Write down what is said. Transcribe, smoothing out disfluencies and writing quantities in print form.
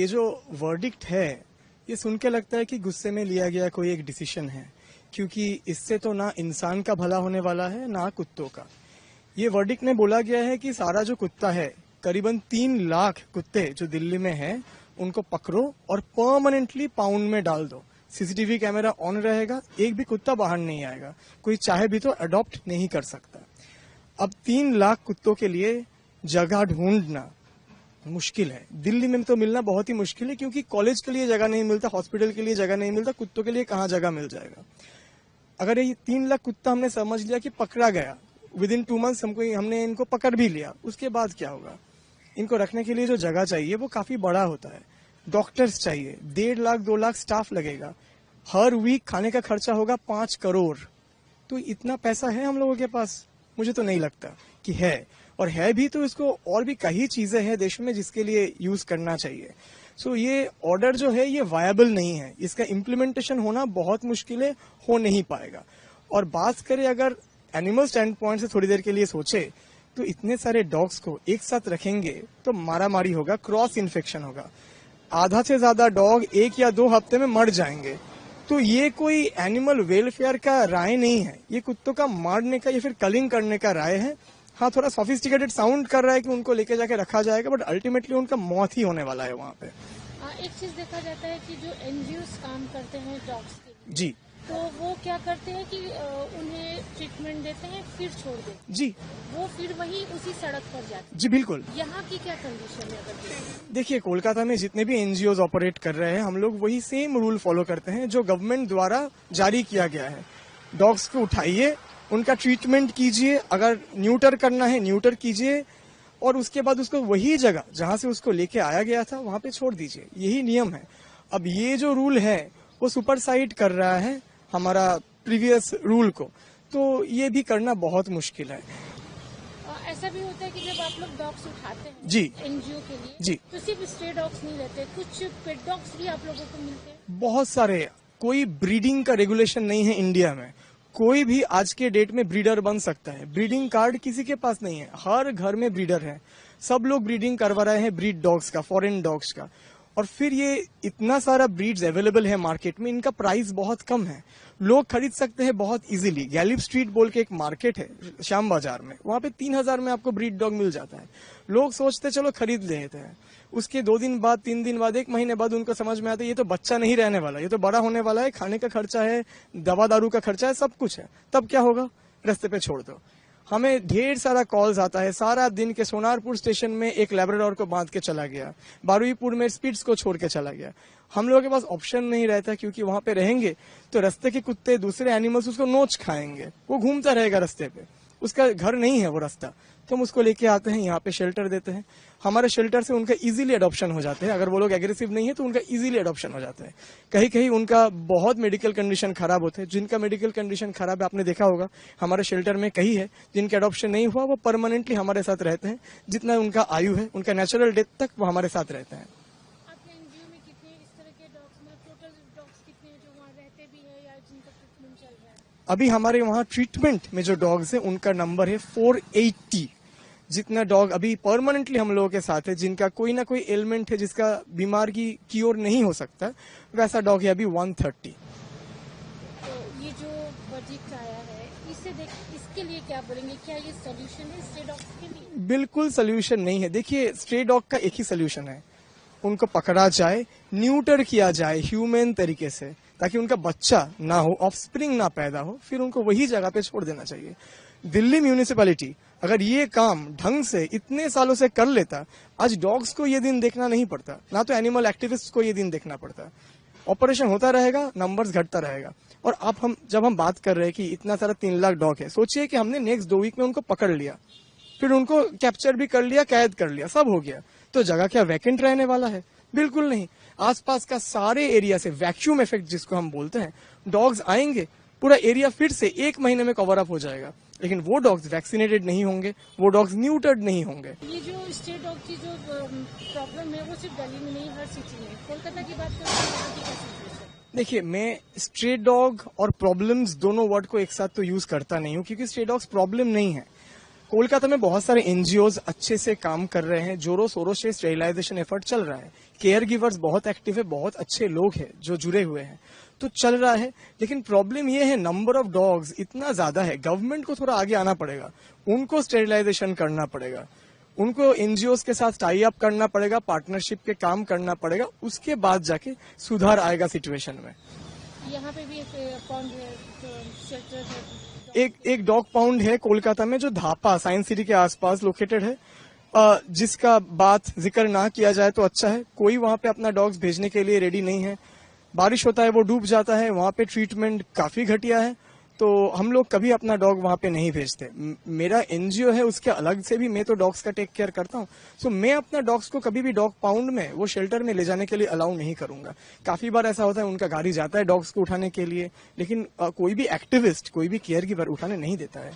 ये जो वर्डिक्ट है ये सुन के लगता है कि गुस्से में लिया गया कोई एक डिसीजन है, क्योंकि इससे तो ना इंसान का भला होने वाला है ना कुत्तों का। ये वर्डिक्ट में बोला गया है कि सारा जो कुत्ता है, करीबन 3 लाख कुत्ते जो दिल्ली में हैं, उनको पकड़ो और परमानेंटली पाउंड में डाल दो। सीसीटीवी कैमरा ऑन रहेगा, एक भी कुत्ता बाहर नहीं आएगा, कोई चाहे भी तो अडॉप्ट नहीं कर सकता। अब 3 लाख कुत्तों के लिए जगह ढूंढना मुश्किल है। दिल्ली में तो मिलना बहुत ही मुश्किल है, क्योंकि कॉलेज के लिए जगह नहीं मिलता, हॉस्पिटल के लिए जगह नहीं मिलता, कुत्तों के लिए कहाँ जगह मिल जाएगा। अगर ये 3 लाख कुत्ता हमने समझ लिया कि पकड़ा गया, विद इन 2 मंथ्स हमने इनको पकड़ भी लिया, उसके बाद क्या होगा? इनको रखने के लिए जो जगह चाहिए वो काफी बड़ा होता है, डॉक्टर्स चाहिए, 1.5 लाख 2 लाख स्टाफ लगेगा, हर वीक खाने का खर्चा होगा 5 करोड़। तो इतना पैसा है हम लोगों के पास? मुझे तो नहीं लगता कि है, और है भी तो इसको और भी कई चीजें हैं देश में जिसके लिए यूज करना चाहिए। सो ये ऑर्डर जो है ये वायबल नहीं है, इसका इम्प्लीमेंटेशन होना बहुत मुश्किल है, हो नहीं पाएगा। और बात करें अगर एनिमल स्टैंड पॉइंट से थोड़ी देर के लिए सोचे तो इतने सारे डॉग्स को एक साथ रखेंगे तो मारामारी होगा, क्रॉस इन्फेक्शन होगा, आधा से ज्यादा डॉग 1 या 2 हफ्ते में मर जाएंगे। तो ये कोई एनिमल वेलफेयर का राय नहीं है, ये कुत्तों का मारने का या फिर कलिंग करने का राय है। हाँ, थोड़ा सोफिस्टिकेटेड साउंड कर रहा है कि उनको लेके जाके रखा जाएगा, बट अल्टीमेटली उनका मौत ही होने वाला है वहाँ पे। एक चीज देखा जाता है कि जो एनजीओस काम करते हैं डॉग्स के लिए, जी, तो वो क्या करते हैं कि उन्हें ट्रीटमेंट देते हैं फिर छोड़ देते हैं। जी, वो फिर वही उसी सड़क पर जाते हैं। जी बिल्कुल। यहाँ की क्या कंडीशन है? अगर देखिए, कोलकाता में जितने भी एनजीओ ऑपरेट कर रहे हैं, हम लोग वही सेम रूल फॉलो करते हैं जो गवर्नमेंट द्वारा जारी किया गया है। डॉग्स को उठाइए, उनका ट्रीटमेंट कीजिए, अगर न्यूटर करना है न्यूटर कीजिए, और उसके बाद उसको वही जगह जहां से उसको लेके आया गया था वहां पे छोड़ दीजिए। यही नियम है। अब ये जो रूल है वो सुपरसाइड कर रहा है हमारा प्रीवियस रूल को, तो ये भी करना बहुत मुश्किल है। ऐसा भी होता है कि जब आप लोग डॉग्स उठाते हैं जी एनजीओ के लिए, जी, तो सिर्फ स्ट्रे डॉग्स नहीं रहते, कुछ पेट डॉग्स भी आप लोगों को मिलते हैं? बहुत सारे। कोई ब्रीडिंग का रेगुलेशन नहीं है इंडिया में, कोई भी आज के डेट में ब्रीडर बन सकता है। ब्रीडिंग कार्ड किसी के पास नहीं है, हर घर में ब्रीडर है, सब लोग ब्रीडिंग करवा रहे हैं ब्रीड डॉग्स का, फॉरेन डॉग्स का। और फिर ये इतना सारा ब्रीड्स अवेलेबल है मार्केट में, इनका प्राइस बहुत कम है, लोग खरीद सकते हैं बहुत इजीली। गैलिब स्ट्रीट बोल के एक मार्केट है श्याम बाजार में, वहां पे 3000 में आपको ब्रीड डॉग मिल जाता है। लोग सोचते चलो खरीद लेते हैं, उसके 2 दिन बाद 3 दिन बाद 1 महीने बाद उनको समझ में आता है ये तो बच्चा नहीं रहने वाला, ये तो बड़ा होने वाला है, खाने का खर्चा है, दवा दारू का खर्चा है, सब कुछ है। तब क्या होगा? रास्ते पे छोड़ दो। हमें ढेर सारा कॉल्स आता है, सारा दिन के सोनारपुर स्टेशन में एक लैब्राडोर को बांध के चला गया, बारुईपुर में स्पिट्स को छोड़ के चला गया। हम लोगों के पास ऑप्शन नहीं रहता, क्योंकि वहां पे रहेंगे तो रास्ते के कुत्ते, दूसरे एनिमल्स उसको नोच खाएंगे, वो घूमता रहेगा रास्ते पे, उसका घर नहीं है वो रास्ता। तो हम उसको लेके आते हैं, यहाँ पे शेल्टर देते हैं। हमारे शेल्टर से उनका इजीली अडॉप्शन हो जाते हैं, अगर वो लोग एग्रेसिव नहीं है तो उनका इजीली अडॉप्शन हो जाता है। कहीं कहीं उनका बहुत मेडिकल कंडीशन खराब होते हैं, जिनका मेडिकल कंडीशन खराब है आपने देखा होगा हमारे शेल्टर में कई है जिनके अडॉप्शन नहीं हुआ, वो परमानेंटली हमारे साथ रहते हैं। जितना उनका आयु है, उनका नेचुरल डेथ तक वो हमारे साथ रहते हैं। अभी हमारे वहाँ ट्रीटमेंट में जो डॉग्स हैं उनका नंबर है 480। जितना डॉग अभी परमानेंटली हम लोगों के साथ है, जिनका कोई ना कोई एलिमेंट है जिसका बीमार की क्योर नहीं हो सकता, वैसा डॉग है अभी 130। तो ये जो वर्डिक्ट आया है, इसके लिए क्या बोलेंगे? क्या ये सोल्यूशन है स्ट्रे डॉग्स के लिए? बिल्कुल सोल्यूशन नहीं है। देखिए, स्ट्रे डॉग का एक ही सोल्यूशन है, उनको पकड़ा जाए, न्यूटर किया जाए ह्यूमन तरीके से, ताकि उनका बच्चा ना हो, ऑफस्प्रिंग ना पैदा हो, फिर उनको वही जगह पे छोड़ देना चाहिए। दिल्ली म्यूनिसिपैलिटी अगर ये काम ढंग से इतने सालों से कर लेता, आज डॉग्स को ये दिन देखना नहीं पड़ता, ना तो एनिमल एक्टिविस्ट को ये दिन देखना पड़ता। ऑपरेशन होता रहेगा, नंबर्स घटता रहेगा। और अब जब हम बात कर रहे हैं कि इतना सारा 3 लाख डॉग है, सोचिए कि हमने नेक्स्ट 2 वीक में उनको पकड़ लिया, फिर उनको कैप्चर भी कर लिया, कैद कर लिया, सब हो गया, तो जगह क्या वैकेंट रहने वाला है? बिल्कुल नहीं। आसपास का सारे एरिया से वैक्यूम इफेक्ट जिसको हम बोलते हैं, डॉग्स आएंगे, पूरा एरिया फिर से 1 महीने में कवर अप हो जाएगा। लेकिन वो डॉग्स वैक्सीनेटेड नहीं होंगे, वो डॉग्स न्यूटर्ड नहीं होंगे। ये जो स्ट्रे डॉग की जो प्रॉब्लम है वो सिर्फ दिल्ली में नहीं, हर सिटी में। कोलकाता की बात करें, देखिए, मैं स्ट्रे डॉग और प्रॉब्लम्स दोनों वर्ड को एक साथ तो यूज करता नहीं हूँ, क्योंकि स्ट्रे डॉग्स प्रॉब्लम नहीं है। कोलकाता में बहुत सारे एनजीओज अच्छे से काम कर रहे हैं, जोरों शोरों से स्टेरिलाइजेशन एफर्ट चल रहा है। केयर गिवर्स बहुत एक्टिव है, बहुत अच्छे लोग हैं जो जुड़े हुए हैं, तो चल रहा है। लेकिन प्रॉब्लम ये है नंबर ऑफ डॉग्स इतना ज्यादा है, गवर्नमेंट को थोड़ा आगे आना पड़ेगा, उनको स्टेरिलाइजेशन करना पड़ेगा, उनको एनजीओ के साथ टाई अप करना पड़ेगा, पार्टनरशिप के काम करना पड़ेगा, उसके बाद जाके सुधार आएगा सिचुएशन में। यहाँ पे भी एक पॉन्ड है, शेल्टर है, एक डॉग पाउंड है कोलकाता में जो धापा साइंस सिटी के आसपास लोकेटेड है, जिसका बात जिक्र ना किया जाए तो अच्छा है। कोई वहां पे अपना डॉग्स भेजने के लिए रेडी नहीं है, बारिश होता है वो डूब जाता है, वहां पे ट्रीटमेंट काफी घटिया है, तो हम लोग कभी अपना डॉग वहां पे नहीं भेजते। मेरा एनजीओ है, उसके अलग से भी मैं तो डॉग्स का टेक केयर करता हूँ, सो मैं अपना डॉग्स को कभी भी डॉग पाउंड में वो शेल्टर में ले जाने के लिए अलाउ नहीं करूंगा। काफी बार ऐसा होता है उनका गाड़ी जाता है डॉग्स को उठाने के लिए, लेकिन कोई भी एक्टिविस्ट, कोई भी केयर गिवर उठाने नहीं देता है।